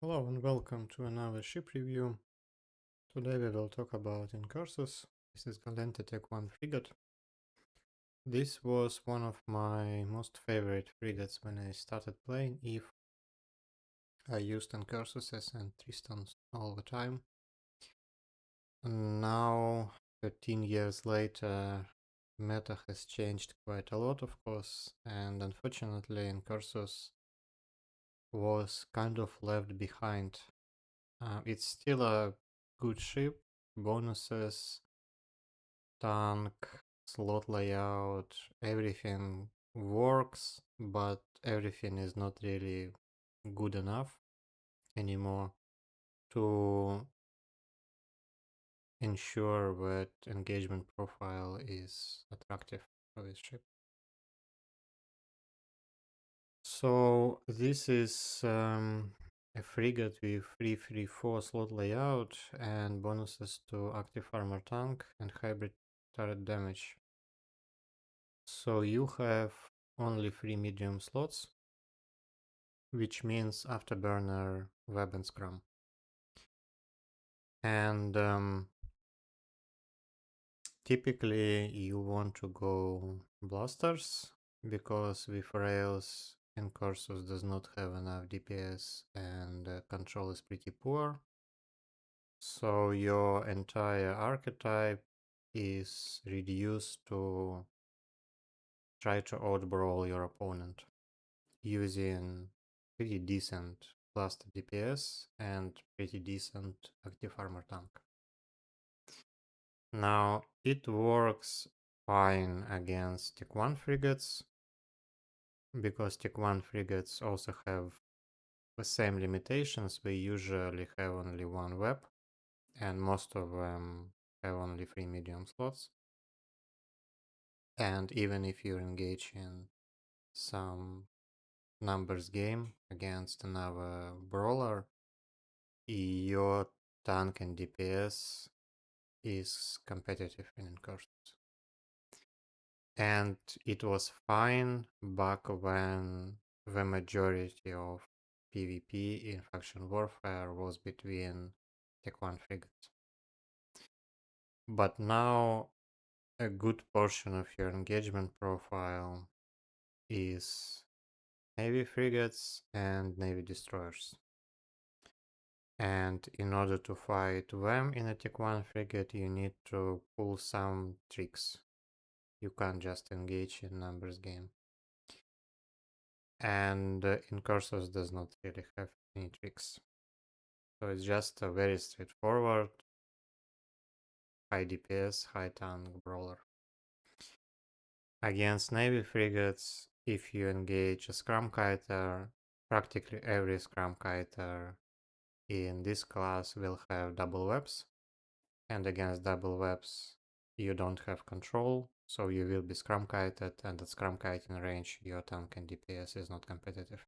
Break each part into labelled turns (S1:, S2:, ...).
S1: Hello and welcome to another ship review. Today we will talk about Incursus. This is Galente Tech 1 frigate. This was one of my most favorite frigates when I started playing EVE. I used Incursuses and Tristans all the time. And now, 13 years later, meta has changed quite a lot, of course, and unfortunately Incursus was kind of left behind. It's still a good ship, bonuses, tank, slot layout, everything works, but everything is not really good enough anymore to ensure that engagement profile is attractive for this ship. So this is a frigate with 334 slot layout and bonuses to active armor tank and hybrid turret damage. So you have only 3 medium slots, which means afterburner, web and scrum. And typically you want to go blasters because with rails Incursus does not have enough DPS and control is pretty poor. So your entire archetype is reduced to try to outbrawl your opponent using pretty decent blaster DPS and pretty decent active armor tank. Now it works fine against Tick 1 frigates because Tick 1 frigates also have the same limitations. They usually have only one web and most of them have only 3 medium slots. And even if you engage in some numbers game against another brawler, your tank and DPS is competitive in Incursus. And it was fine back when the majority of PvP in faction warfare was between Tech 1 frigates. But now a good portion of your engagement profile is Navy frigates and Navy destroyers. And in order to fight them in a Tech 1 frigate, you need to pull some tricks. You can't just engage in numbers game. And Incursus does not really have any tricks. So it's just a very straightforward high DPS, high tank brawler. Against Navy frigates, if you engage a Scrum Kiter, practically every Scrum Kiter in this class will have double webs. And against double webs, you don't have control, so you will be Scrum Kited, and at Scrum Kiting range, your tank and DPS is not competitive.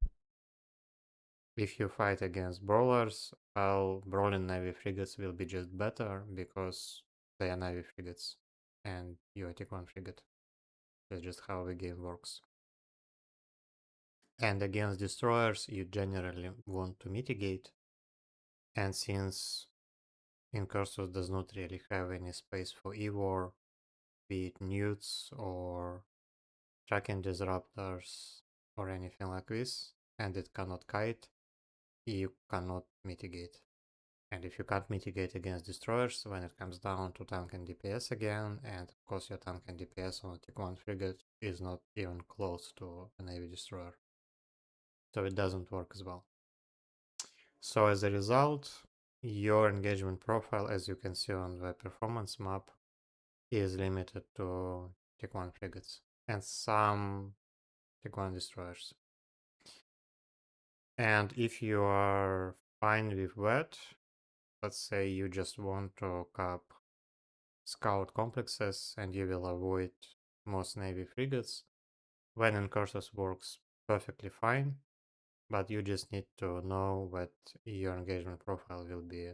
S1: If you fight against brawlers, well, brawling Navy frigates will be just better because they are Navy frigates and you are Tick 1 frigate. That's just how the game works. And against destroyers, you generally want to mitigate. And since Incursus does not really have any space for E-War, be it newts or tracking disruptors or anything like this, and it cannot kite, you cannot mitigate. And if you can't mitigate against destroyers, when it comes down to tank and DPS again, and of course your tank and DPS on a Tick 1 frigate is not even close to a Navy destroyer. So it doesn't work as well. So as a result, your engagement profile, as you can see on the performance map, is limited to Tick 1 frigates and some Tick 1 destroyers. And if you are fine with that, let's say you just want to cap scout complexes and you will avoid most Navy frigates, then Incursus works perfectly fine, but you just need to know that your engagement profile will be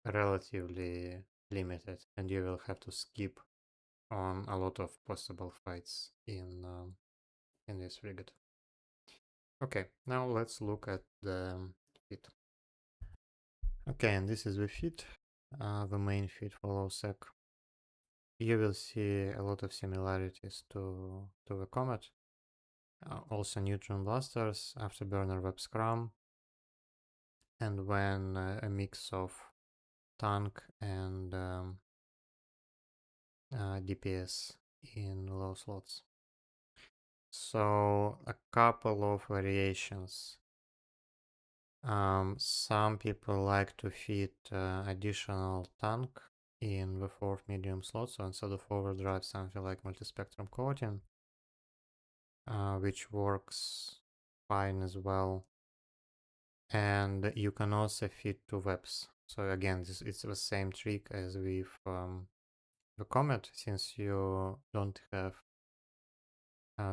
S1: relatively limited and you will have to skip on a lot of possible fights in this frigate. Okay, now let's look at the fit. Okay, and this is the feed, the main feed for LowSec. You will see a lot of similarities to the Comet. Also neutron blasters, afterburner web scrum, and when a mix of tank and DPS in low slots. So a couple of variations. Some people like to fit additional tank in the fourth medium slot, so instead of overdrive, something like multispectrum coating, which works fine as well. And you can also fit two webs. So again, it's the same trick as with the Comet, since you don't have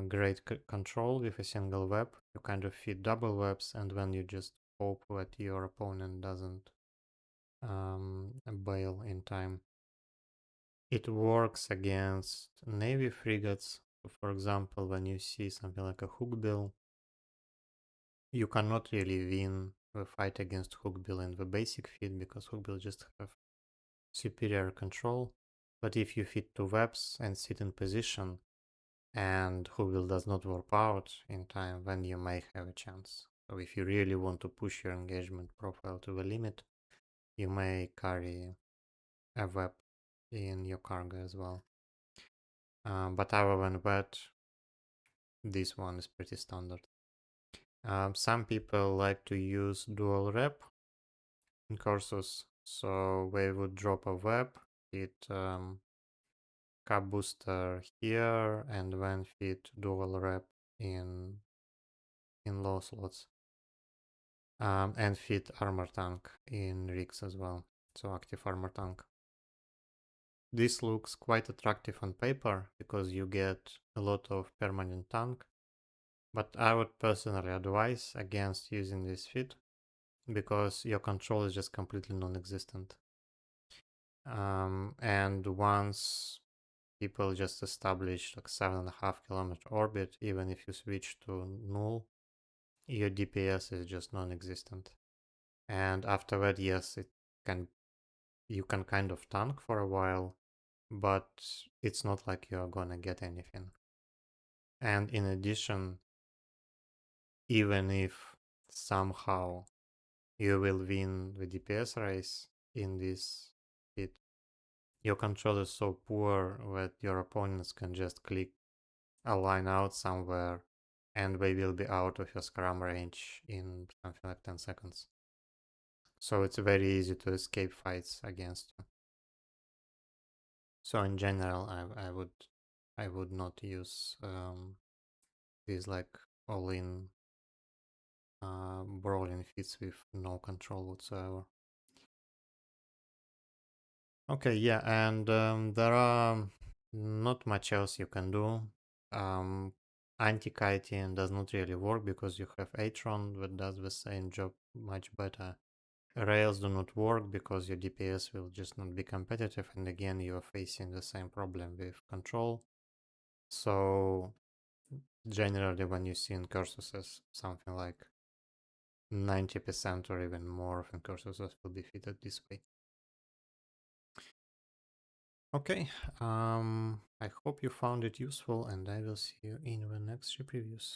S1: great control with a single web, you kind of fit double webs, and then you just hope that your opponent doesn't bail in time. It works against Navy frigates. For example, when you see something like a hookbill, you cannot really win the fight against hookbill in the basic feed because hookbill just have superior control. But if you fit two webs and sit in position and hookbill does not warp out in time, then you may have a chance. So if you really want to push your engagement profile to the limit, you may carry a web in your cargo as well. But other than that, this one is pretty standard. Some people like to use dual rep Incursus, so they would drop a web, hit cap booster here, and then fit dual rep in low slots, and fit armor tank in rigs as well, so active armor tank. This looks quite attractive on paper because you get a lot of permanent tank, but I would personally advise against using this fit because your control is just completely non-existent. And once people just establish like 7.5 kilometer orbit, even if you switch to null, your DPS is just non-existent. And after that, yes, you can kind of tank for a while, but it's not like you're gonna get anything. And in addition, even if somehow you will win the DPS race in this hit, your control is so poor that your opponents can just click a line out somewhere and they will be out of your scrum range in something like 10 seconds. So it's very easy to escape fights against you. So in general, I would not use these like all-in brawling feats with no control whatsoever. Okay, yeah, and there are not much else you can do. Anti-kiting does not really work because you have Atron that does the same job much better. Rails do not work because your DPS will just not be competitive, and again you are facing the same problem with control. So generally when you see Incursuses, something like 90% or even more of Incursuses will be fitted this way. Okay, I hope you found it useful, and I will see you in the next ship reviews.